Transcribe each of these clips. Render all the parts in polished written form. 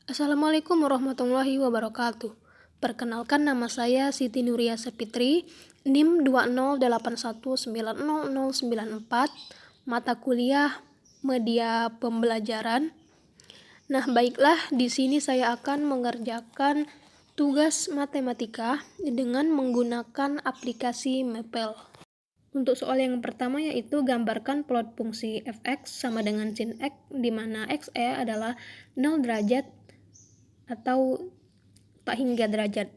Assalamualaikum warahmatullahi wabarakatuh. Perkenalkan, nama saya Siti Nuria Sepitri, NIM 208190094, mata kuliah Media Pembelajaran. Nah, baiklah, di sini saya akan mengerjakan tugas matematika dengan menggunakan aplikasi Mapel. Untuk soal yang pertama yaitu gambarkan plot fungsi fx sama dengan sin x, di mana xe adalah 0 derajat atau tak hingga derajat.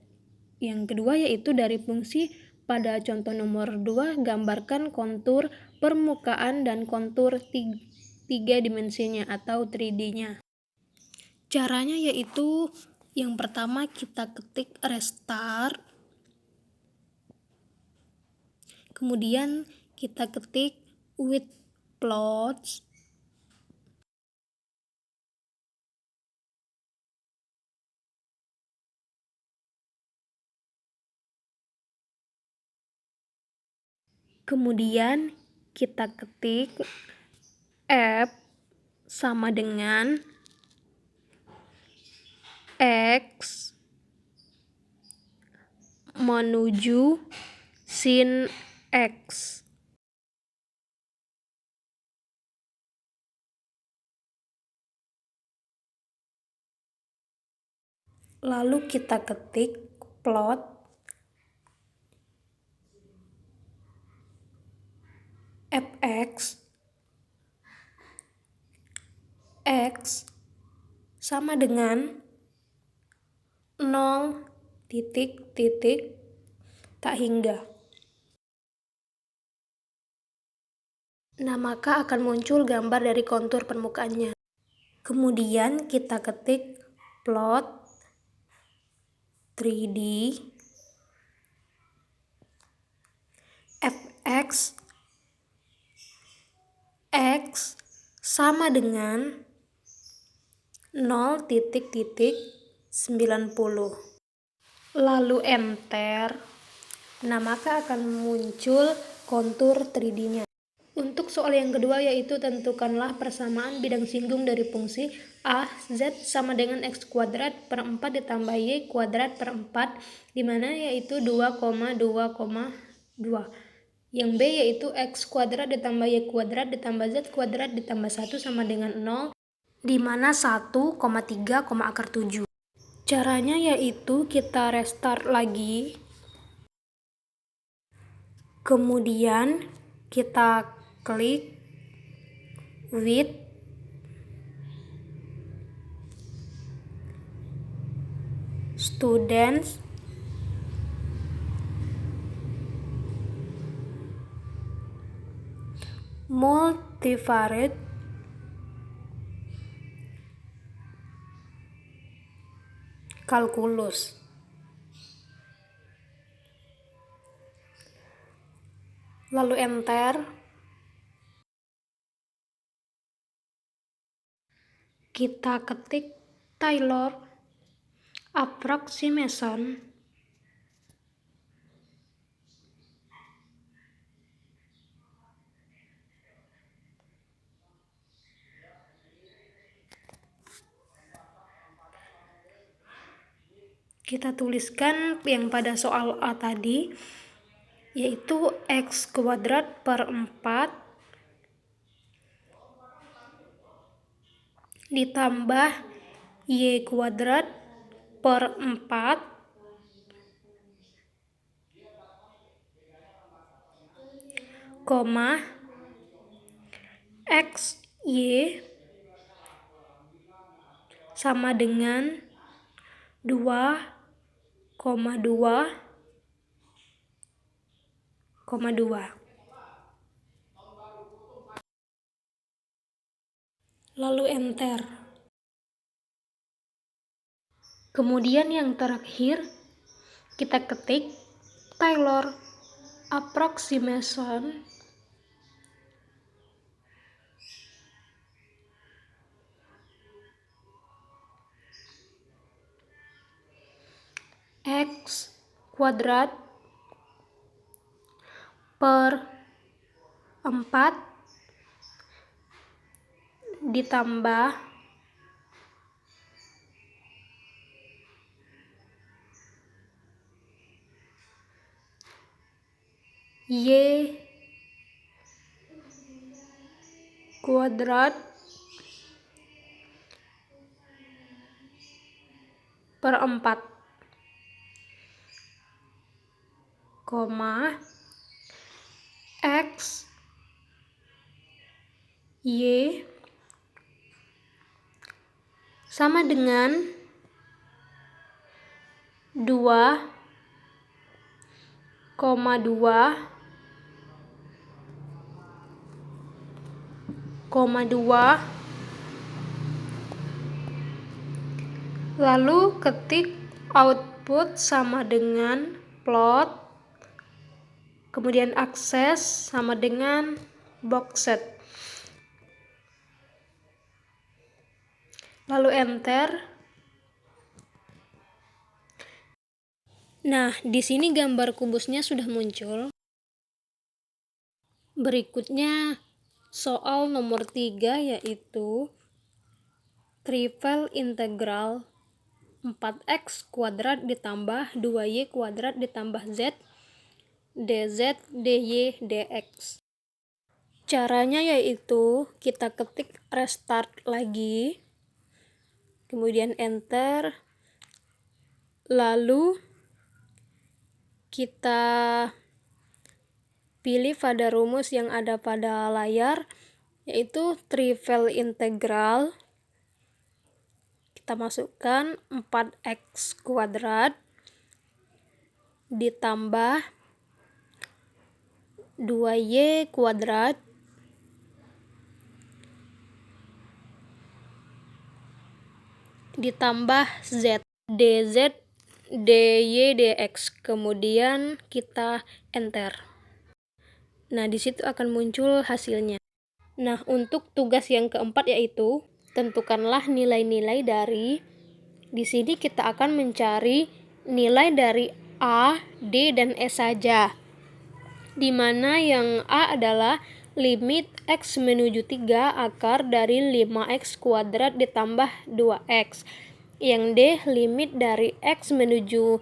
Yang kedua yaitu dari fungsi pada contoh nomor 2, gambarkan kontur permukaan dan kontur 3 dimensinya atau 3D-nya. Caranya yaitu yang pertama kita ketik restart, kemudian kita ketik with plots, kemudian kita ketik f sama dengan x menuju sin x. Lalu kita ketik plot fx x sama dengan 0 titik titik tak hingga. Nah, maka akan muncul gambar dari kontur permukaannya. Kemudian kita ketik plot 3D fx x sama dengan 0 titik titik 90. Lalu enter. Nah, maka akan muncul kontur 3D-nya. Untuk soal yang kedua yaitu tentukanlah persamaan bidang singgung dari fungsi a z sama dengan x kuadrat per 4 ditambah y kuadrat per 4, dimana yaitu 2,2,2. Yang b yaitu x kuadrat ditambah y kuadrat ditambah z kuadrat ditambah 1 sama dengan 0, dimana 1,3, akar 7. Caranya yaitu kita restart lagi, kemudian kita klik with students multivariate kalkulus. Lalu enter. Kita ketik Taylor approximation kita tuliskan yang pada soal A tadi, yaitu x kuadrat per 4 ditambah y kuadrat per 4 koma x y sama dengan 2,2,2. Lalu enter. Kemudian yang terakhir kita ketik Taylor approximation x kuadrat per 4 ditambah Y kuadrat per 4, X Y sama dengan 2,2, lalu ketik output sama dengan plot, kemudian akses sama dengan box set, lalu enter. Nah, di sini gambar kubusnya sudah muncul. Berikutnya soal nomor 3, yaitu trivial integral 4x kuadrat ditambah 2y kuadrat ditambah z dz dy dx. Caranya yaitu kita ketik restart lagi, kemudian enter, lalu kita pilih pada rumus yang ada pada layar, yaitu trivial integral. Kita masukkan 4x kuadrat ditambah 2y kuadrat ditambah z dz dy dx, kemudian kita enter. Nah, di situ akan muncul hasilnya. Nah, untuk tugas yang keempat yaitu tentukanlah nilai-nilai dari, di sini kita akan mencari nilai dari A, D, dan E saja, di mana yang A adalah limit x menuju 3 akar dari 5x kuadrat ditambah 2x. Yang D limit dari x menuju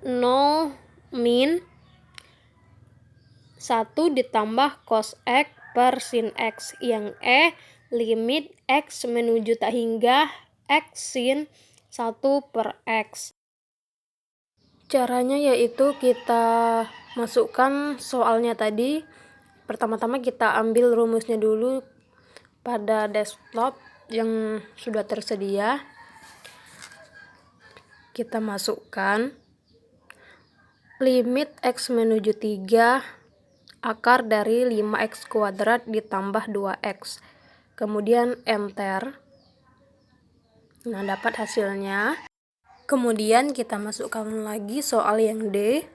0 min 1 ditambah cos x per sin x. Yang E limit x menuju tak hingga x sin 1 per x. Caranya yaitu kita masukkan soalnya tadi. Pertama-tama kita ambil rumusnya dulu pada desktop yang sudah tersedia. Kita masukkan limit x menuju 3 akar dari 5x kuadrat ditambah 2x, kemudian enter. Nah, dapat hasilnya. Kemudian kita masukkan lagi soal yang D,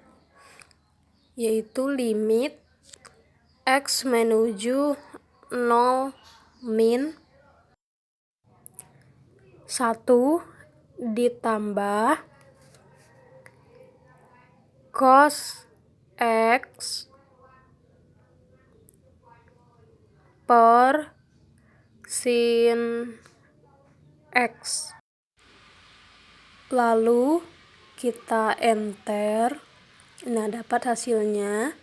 yaitu limit x menuju 0 min 1 ditambah cos x per sin x. Lalu kita enter. Nah, dapat hasilnya.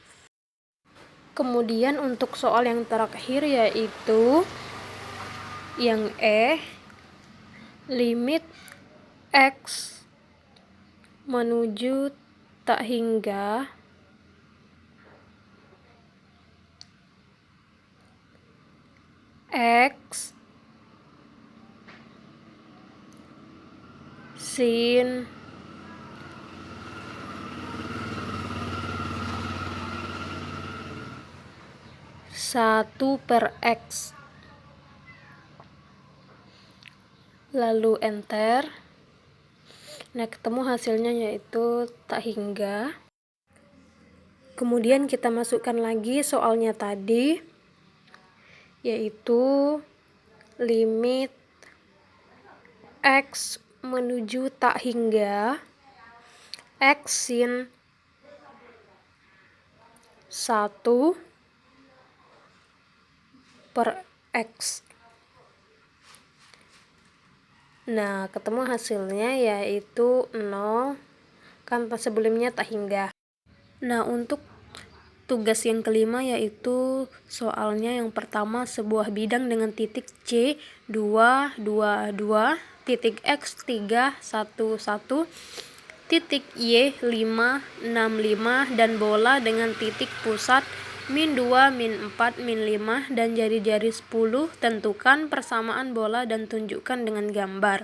Kemudian untuk soal yang terakhir yaitu yang E, limit x menuju tak hingga x sin 1 per x. Lalu enter. Nah, ketemu hasilnya yaitu tak hingga. Kemudian kita masukkan lagi soalnya tadi, yaitu limit x menuju tak hingga x sin 1 per x. Nah, ketemu hasilnya yaitu 0, kan sebelumnya tak hingga. Nah, untuk Tugas yang kelima yaitu soalnya yang pertama, sebuah bidang dengan titik C 2, 2, 2, titik X 3, 1, 1, titik Y 5, 6, 5, dan bola dengan titik pusat min 2, min 4, min 5, dan jari-jari 10. Tentukan persamaan bola dan tunjukkan dengan gambar.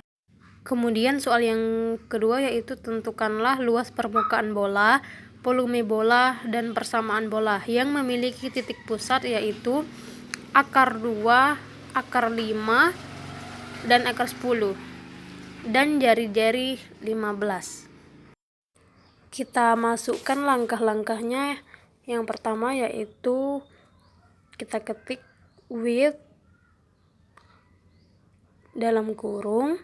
Kemudian soal yang kedua yaitu tentukanlah luas permukaan bola, volume bola, dan persamaan bola yang memiliki titik pusat yaitu akar 2, akar 5, dan akar 10, dan jari-jari 15. Kita masukkan langkah-langkahnya. Yang pertama yaitu kita ketik width dalam kurung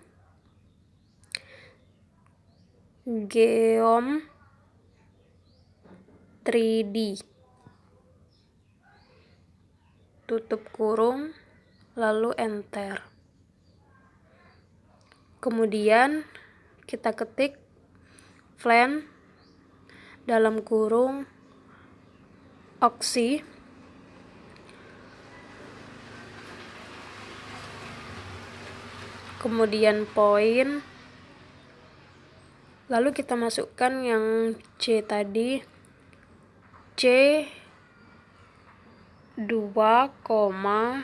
geom 3D, tutup kurung, lalu enter. Kemudian kita ketik plan dalam kurung oksi, kemudian point, lalu kita masukkan yang C tadi, C 2,2,2,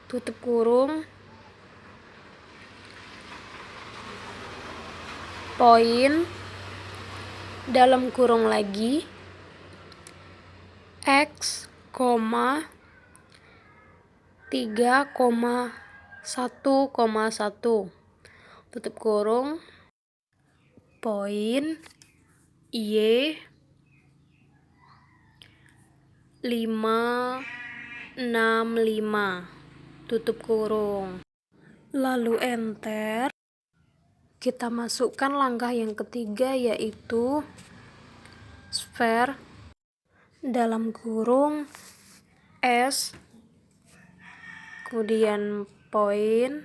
tutup kurung, point dalam kurung lagi X, 3,1,1, tutup kurung, point Y 5, 6, 5, tutup kurung, lalu enter. Kita masukkan langkah yang ketiga yaitu sphere dalam kurung S, kemudian point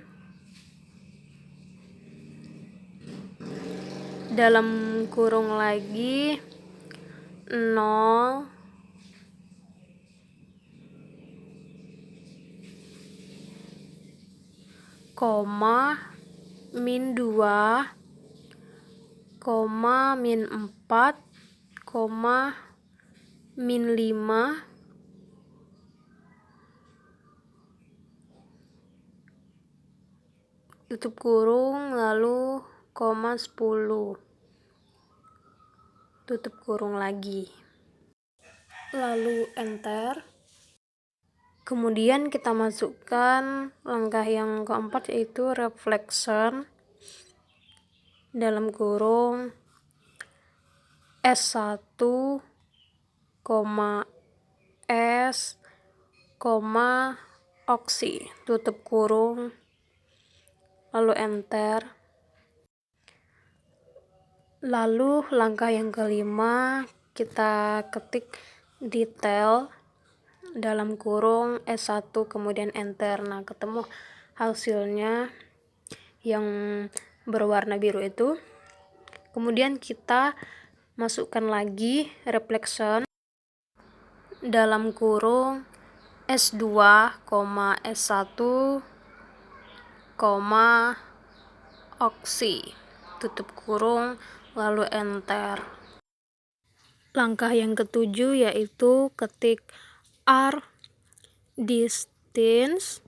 dalam kurung lagi 0, min 2, min 4, min 5, tutup kurung, lalu 10, tutup kurung lagi, lalu enter. Kemudian kita masukkan langkah yang keempat yaitu reflection dalam kurung S1, S, oksi, tutup kurung, lalu enter. Lalu langkah yang kelima kita ketik detail dalam kurung S1 kemudian enter. Nah, ketemu hasilnya yang berwarna biru itu. Kemudian kita masukkan lagi reflection dalam kurung S2, S1, oksi, tutup kurung, lalu enter. Langkah yang ketujuh yaitu ketik R distance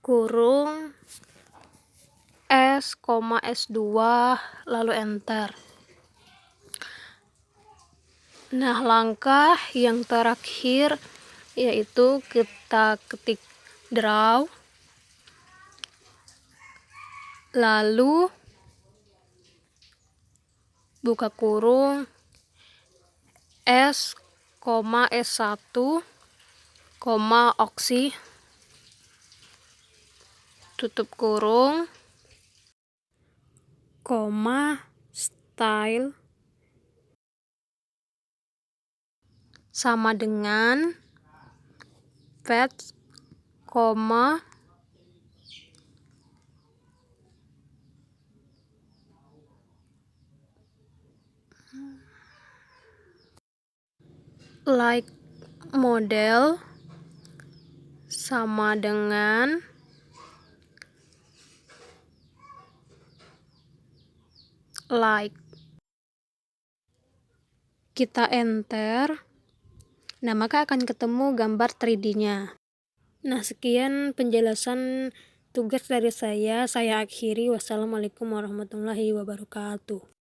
kurung S, S2, lalu enter. Nah, langkah yang terakhir yaitu kita ketik draw, lalu buka kurung S, S1, oksi, tutup kurung, style, sama dengan fetch, like model sama dengan like. Kita enter, nah maka akan ketemu gambar 3D-nya. Nah, sekian penjelasan tugas dari saya akhiri. Wassalamualaikum warahmatullahi wabarakatuh.